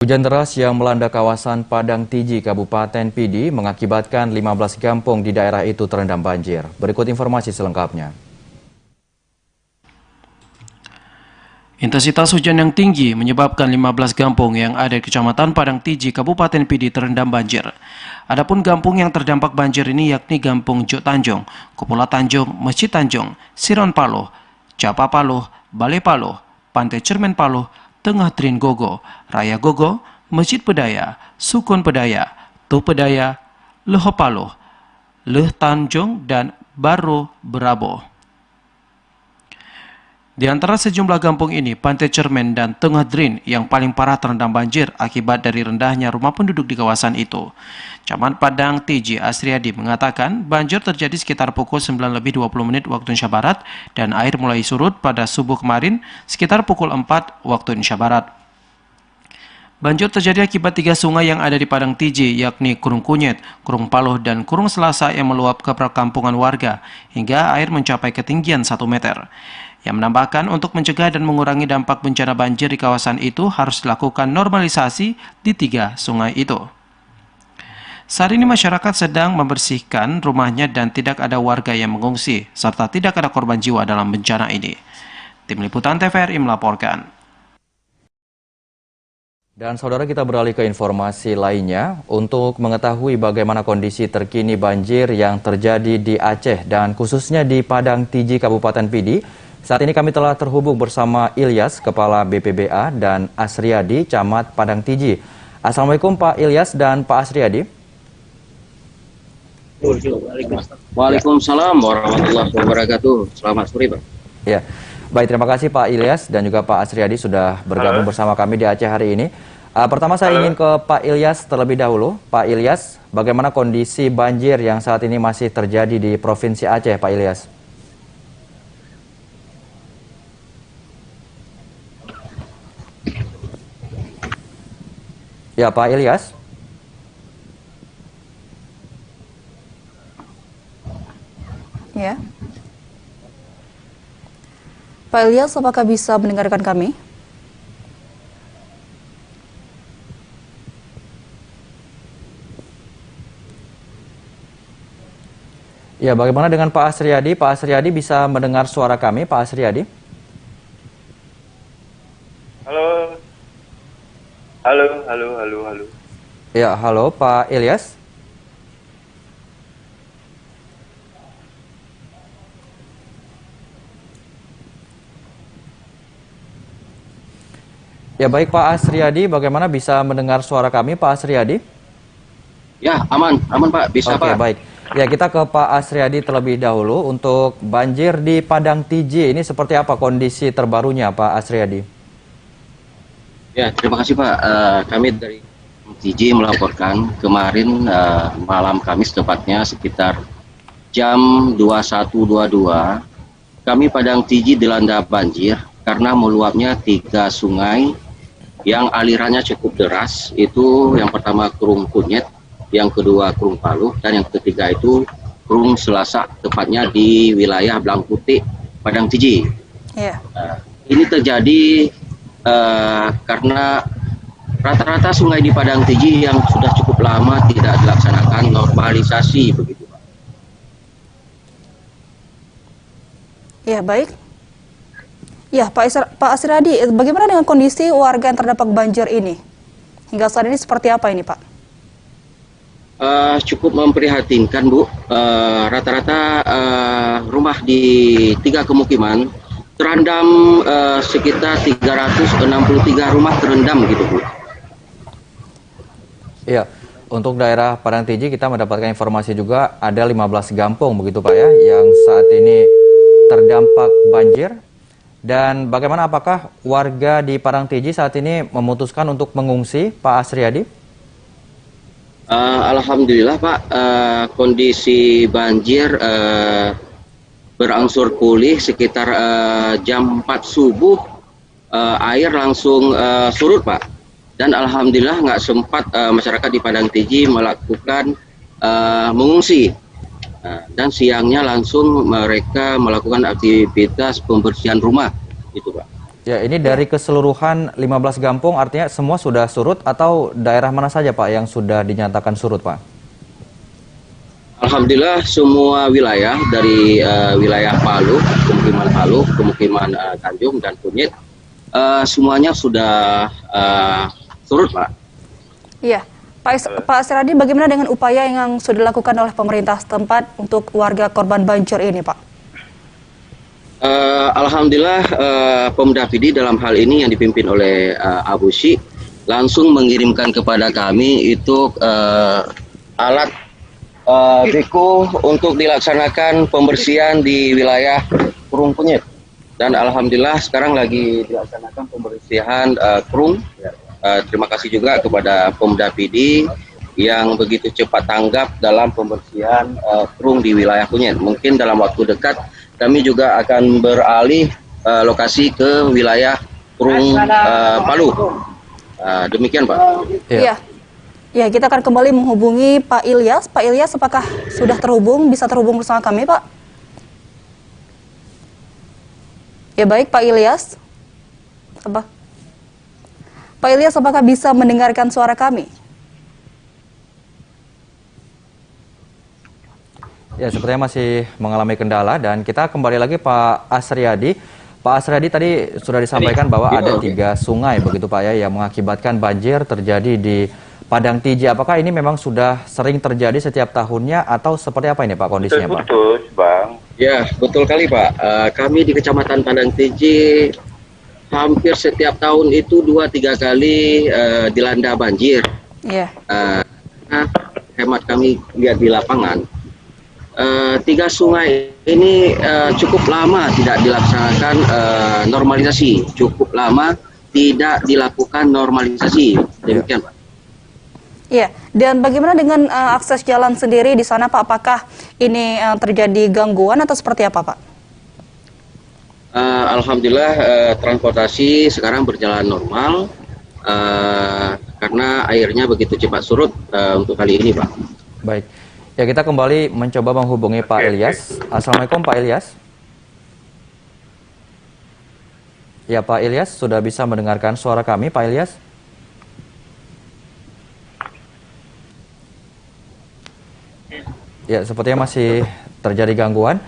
Hujan deras yang melanda kawasan Padang Tiji, Kabupaten Pidi mengakibatkan 15 kampung di daerah itu terendam banjir. Berikut informasi selengkapnya. Intensitas hujan yang tinggi menyebabkan 15 kampung yang ada di Kecamatan Padang Tiji, Kabupaten Pidi terendam banjir. Adapun kampung yang terdampak banjir ini yakni Kampung Jok Tanjung, Kupula Tanjung, Masjid Tanjung, Siron Paloh, Capa Paloh, Balai Paloh, Pantai Cermen Paloh, Tengah Trin Gogo, Raya Gogo, Masjid Pedaya, Sukun Pedaya, Tu Pedaya, Leho Paloh, Leh Tanjung, dan Baro Berabo. Di antara sejumlah kampung ini, Pantai Cermen dan Tengah Drin yang paling parah terendam banjir akibat dari rendahnya rumah penduduk di kawasan itu. Camat Padang Tiji Asriadi mengatakan banjir terjadi sekitar pukul 9:20 waktu Indonesia Barat dan air mulai surut pada subuh kemarin sekitar pukul 4 waktu Indonesia Barat. Banjir terjadi akibat 3 sungai yang ada di Padang Tiji, yakni Kurung Kunyit, Kurung Paloh, dan Kurung Selasa yang meluap ke perkampungan warga hingga air mencapai ketinggian 1 meter. Yang menambahkan untuk mencegah dan mengurangi dampak bencana banjir di kawasan itu harus dilakukan normalisasi di 3 sungai itu. Saat ini masyarakat sedang membersihkan rumahnya dan tidak ada warga yang mengungsi, serta tidak ada korban jiwa dalam bencana ini. Tim Liputan TVRI melaporkan. Dan saudara, kita beralih ke informasi lainnya untuk mengetahui bagaimana kondisi terkini banjir yang terjadi di Aceh dan khususnya di Padang Tiji, Kabupaten Pidi. Saat ini kami telah terhubung bersama Ilyas, Kepala BPBA, dan Asriadi, Camat Padang Tiji. Assalamualaikum Pak Ilyas dan Pak Asriadi. Waalaikumsalam warahmatullahi wabarakatuh. Selamat sore, Pak. Ya, baik, terima kasih Pak Ilyas dan juga Pak Asriadi sudah bergabung bersama kami di Aceh hari ini. Pertama saya ingin ke Pak Ilyas terlebih dahulu. Pak Ilyas, bagaimana kondisi banjir yang saat ini masih terjadi di Provinsi Aceh, Pak Ilyas? Ya, Pak Ilyas. Ya. Pak Ilyas, apakah bisa mendengarkan kami? Ya, bagaimana dengan Pak Asriadi? Pak Asriadi bisa mendengar suara kami, Pak Asriadi? Halo. Halo. Ya, halo Pak Ilyas. Ya, baik Pak Asriadi, bagaimana bisa mendengar suara kami, Pak Asriadi? Ya, aman Pak, bisa Oke, Pak. baik. Ya, kita ke Pak Asriadi terlebih dahulu. Untuk banjir di Padang Tiji ini seperti apa kondisi terbarunya, Pak Asriadi? Ya, terima kasih Pak. Kami dari TJ melaporkan kemarin malam Kamis tepatnya sekitar jam 21.22 kami Padang TJ dilanda banjir karena meluapnya 3 sungai yang alirannya cukup deras. Itu yang pertama Kurung Kunyit, yang kedua Kurung Paloh, dan yang ketiga itu Kurung Selasa, tepatnya di wilayah Blangputih, Padang Tiji. Ya. Ini terjadi karena rata-rata sungai di Padang Tiji yang sudah cukup lama tidak dilaksanakan normalisasi begitu, Pak. Ya, baik. Ya, Pak Asriadi, bagaimana dengan kondisi warga yang terdampak banjir ini? Hingga saat ini seperti apa ini, Pak? Cukup memprihatinkan, Bu. Rata-rata rumah di 3 kemukiman terendam, sekitar 363 rumah terendam gitu, Bu. Iya, untuk daerah Padang Tiji kita mendapatkan informasi juga ada 15 kampung begitu Pak ya, yang saat ini terdampak banjir. Dan bagaimana, apakah warga di Padang Tiji saat ini memutuskan untuk mengungsi, Pak Asriadi? Alhamdulillah Pak, kondisi banjir berangsur pulih sekitar jam 4 subuh, air langsung surut Pak. Dan alhamdulillah nggak sempat masyarakat di Padang Tiji melakukan mengungsi. Dan siangnya langsung mereka melakukan aktivitas pembersihan rumah, gitu Pak. Ya, ini dari keseluruhan 15 kampung artinya semua sudah surut atau daerah mana saja Pak yang sudah dinyatakan surut Pak? Alhamdulillah semua wilayah dari wilayah Palu, pemukiman Tanjung dan Kunyit, semuanya sudah surut, Pak. Iya, Pak Asriadi, bagaimana dengan upaya yang sudah dilakukan oleh pemerintah setempat untuk warga korban banjir ini, Pak? Alhamdulillah Pemda PD dalam hal ini yang dipimpin oleh Abu Sy langsung mengirimkan kepada kami itu alat beko untuk dilaksanakan pembersihan di wilayah Kurung Kunyit. Dan alhamdulillah sekarang lagi dilaksanakan pembersihan Kurung. Terima kasih juga kepada Pemda PD yang begitu cepat tanggap dalam pembersihan Kurung di wilayah Kunyit. Mungkin dalam waktu dekat kami juga akan beralih lokasi ke wilayah Kurung Palu. Demikian Pak. Iya. Ya, kita akan kembali menghubungi Pak Ilyas. Pak Ilyas, apakah sudah terhubung? Bisa terhubung bersama kami, Pak? Ya, baik, Pak Ilyas. Pak Ilyas, apakah bisa mendengarkan suara kami? Ya, sepertinya masih mengalami kendala dan kita kembali lagi Pak Asriadi. Pak Asriadi tadi sudah disampaikan bahwa ada 3 sungai begitu Pak ya yang mengakibatkan banjir terjadi di Padang Tiji. Apakah ini memang sudah sering terjadi setiap tahunnya atau seperti apa ini Pak kondisinya Pak? Betul, Bang. Ya, betul kali Pak. Kami di Kecamatan Padang Tiji hampir setiap tahun itu 2-3 kali dilanda banjir. Iya. Nah, hemat kami lihat di lapangan, 3 sungai ini cukup lama tidak dilaksanakan normalisasi, cukup lama tidak dilakukan normalisasi. Demikian Pak. Iya, dan bagaimana dengan akses jalan sendiri di sana, Pak? Apakah ini terjadi gangguan atau seperti apa, Pak? Alhamdulillah transportasi sekarang berjalan normal karena airnya begitu cepat surut untuk kali ini, Pak. Baik, ya kita kembali mencoba menghubungi Pak Ilyas. Assalamualaikum Pak Ilyas. Ya Pak Ilyas, sudah bisa mendengarkan suara kami Pak Ilyas? Ya, sepertinya masih terjadi gangguan.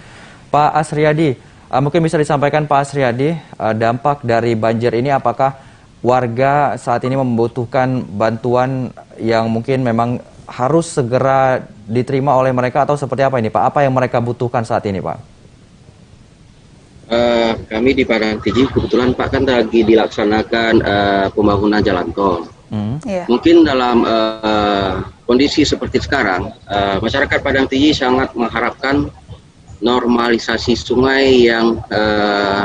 Pak Asriadi, mungkin bisa disampaikan Pak Asriadi, dampak dari banjir ini apakah warga saat ini membutuhkan bantuan yang mungkin memang harus segera diterima oleh mereka atau seperti apa ini Pak? Apa yang mereka butuhkan saat ini Pak? Kami di Padang Tiji kebetulan Pak kan lagi dilaksanakan pembangunan jalan tol. Iya. Mungkin dalam kondisi seperti sekarang, masyarakat Padang Tiji sangat mengharapkan normalisasi sungai yang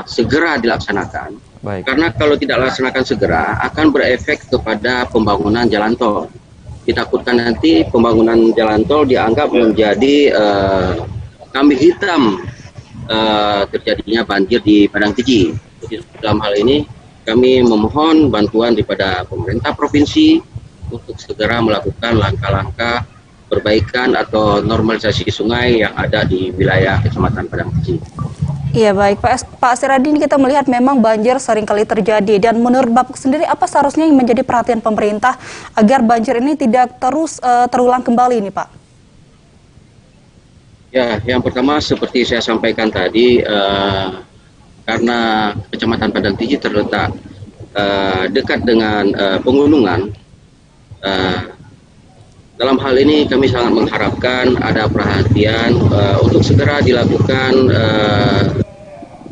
segera dilaksanakan. Baik. Karena kalau tidak dilaksanakan segera akan berefek kepada pembangunan jalan tol. Ditakutkan nanti pembangunan jalan tol dianggap menjadi kambing hitam terjadinya banjir di Padang Tiji. Jadi dalam hal ini kami memohon bantuan daripada pemerintah provinsi untuk segera melakukan langkah-langkah perbaikan atau normalisasi sungai yang ada di wilayah Kecamatan Padang Tiji. Iya, baik Pak Asriadi, ini kita melihat memang banjir seringkali terjadi, dan menurut Bapak sendiri apa seharusnya yang menjadi perhatian pemerintah agar banjir ini tidak terus terulang kembali ini Pak? Ya, yang pertama seperti saya sampaikan tadi, karena Kecamatan Padang Tiji terletak dekat dengan pegunungan, dalam hal ini kami sangat mengharapkan ada perhatian untuk segera dilakukan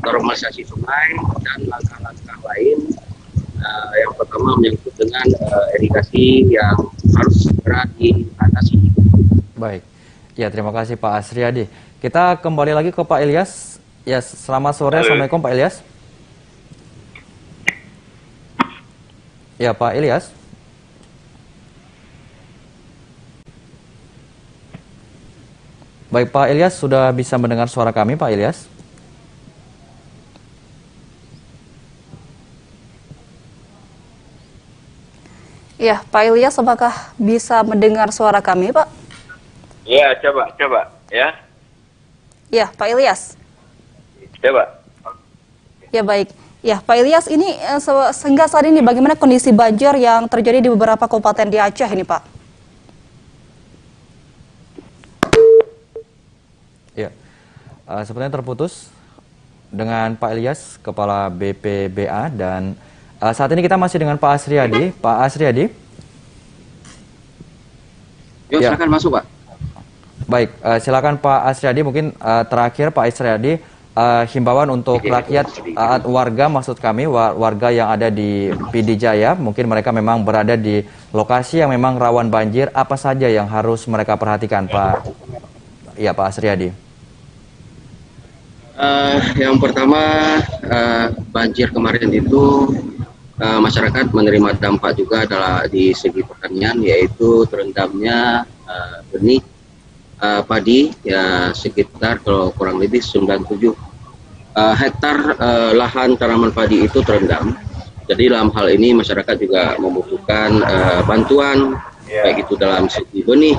normalisasi sungai dan langkah-langkah lain. Yang pertama menyangkut dengan irigasi yang harus segera diatasi. Baik. Ya, terima kasih Pak Asriadi. Kita kembali lagi ke Pak Ilyas. Ya, selamat sore. Assalamualaikum Pak Ilyas. Ya, Pak Ilyas. Baik, Pak Ilyas sudah bisa mendengar suara kami, Pak Ilyas? Iya, Pak Ilyas, apakah bisa mendengar suara kami, Pak? Iya, coba, ya. Ya, Pak Ilyas. Coba. Ya, baik. Ya, Pak Ilyas, ini sehingga saat ini bagaimana kondisi banjir yang terjadi di beberapa kabupaten di Aceh ini, Pak? Ya, sepertinya terputus dengan Pak Ilyas, Kepala BPBA, dan saat ini kita masih dengan Pak Asriadi. Pak Asriadi. Yuk, Ya. silakan masuk, Pak. Baik, silakan Pak Asriadi. Mungkin terakhir Pak Asriadi, himbauan untuk rakyat, warga maksud kami, warga yang ada di PD Jaya, mungkin mereka memang berada di lokasi yang memang rawan banjir, apa saja yang harus mereka perhatikan, Pak? Iya, Pak Asriadi. Yang pertama, banjir kemarin itu masyarakat menerima dampak juga adalah di segi pertanian, yaitu terendamnya benih padi ya sekitar kalau kurang lebih 97 hektar lahan tanaman padi itu terendam. Jadi dalam hal ini masyarakat juga membutuhkan bantuan, baik itu dalam segi benih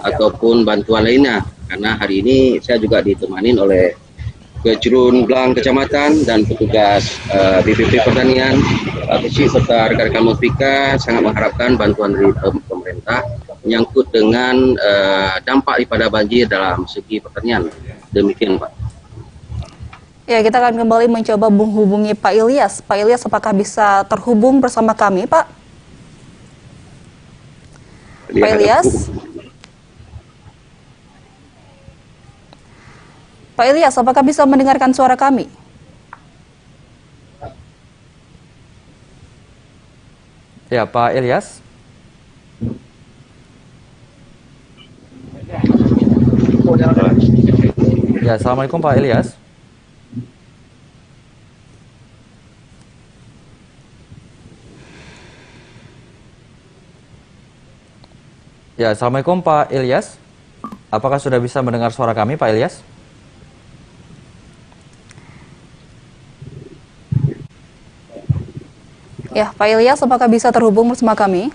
ataupun bantuan lainnya. Karena hari ini saya juga ditemani oleh Kejurun Blang Kecamatan dan petugas BPP Pertanian, Pak Kecik serta rekan-rekan Musbika sangat mengharapkan bantuan dari pemerintah menyangkut dengan dampak daripada banjir dalam segi pertanian. Demikian, Pak. Ya, kita akan kembali mencoba menghubungi Pak Ilyas. Pak Ilyas, apakah bisa terhubung bersama kami, Pak? Pak Ilyas? Pak Ilyas, apakah bisa mendengarkan suara kami? Ya, Pak Ilyas. Ya, Assalamualaikum Pak Ilyas. Ya, Assalamualaikum Pak Ilyas. Apakah sudah bisa mendengar suara kami, Pak Ilyas? Ya, Pak Ilyas, apakah bisa terhubung bersama kami?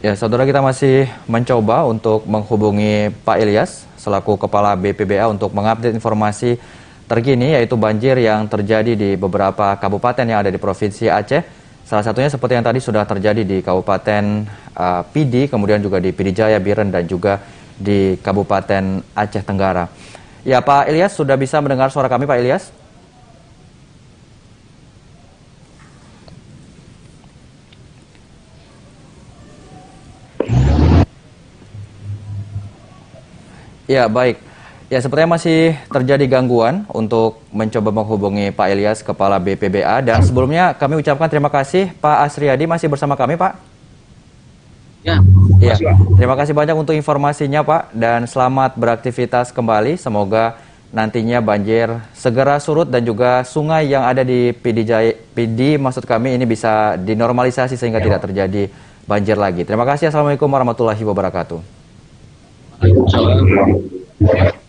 Ya, saudara, kita masih mencoba untuk menghubungi Pak Ilyas selaku Kepala BPBA untuk mengupdate informasi terkini, yaitu banjir yang terjadi di beberapa kabupaten yang ada di Provinsi Aceh. Salah satunya seperti yang tadi sudah terjadi di Kabupaten Pidi, kemudian juga di Pidi Jaya, Biren, dan juga di Kabupaten Aceh Tenggara. Ya, Pak Ilyas, sudah bisa mendengar suara kami, Pak Ilyas? Ya, baik. Ya, sepertinya masih terjadi gangguan untuk mencoba menghubungi Pak Ilyas, Kepala BPBA. Dan sebelumnya kami ucapkan terima kasih Pak Asriadi masih bersama kami, Pak. Ya, Ya, terima kasih banyak untuk informasinya, Pak. Dan selamat beraktivitas kembali. Semoga nantinya banjir segera surut dan juga sungai yang ada di PD maksud kami ini bisa dinormalisasi sehingga tidak terjadi banjir lagi. Terima kasih. Assalamualaikum warahmatullahi wabarakatuh. Waalaikumsalam.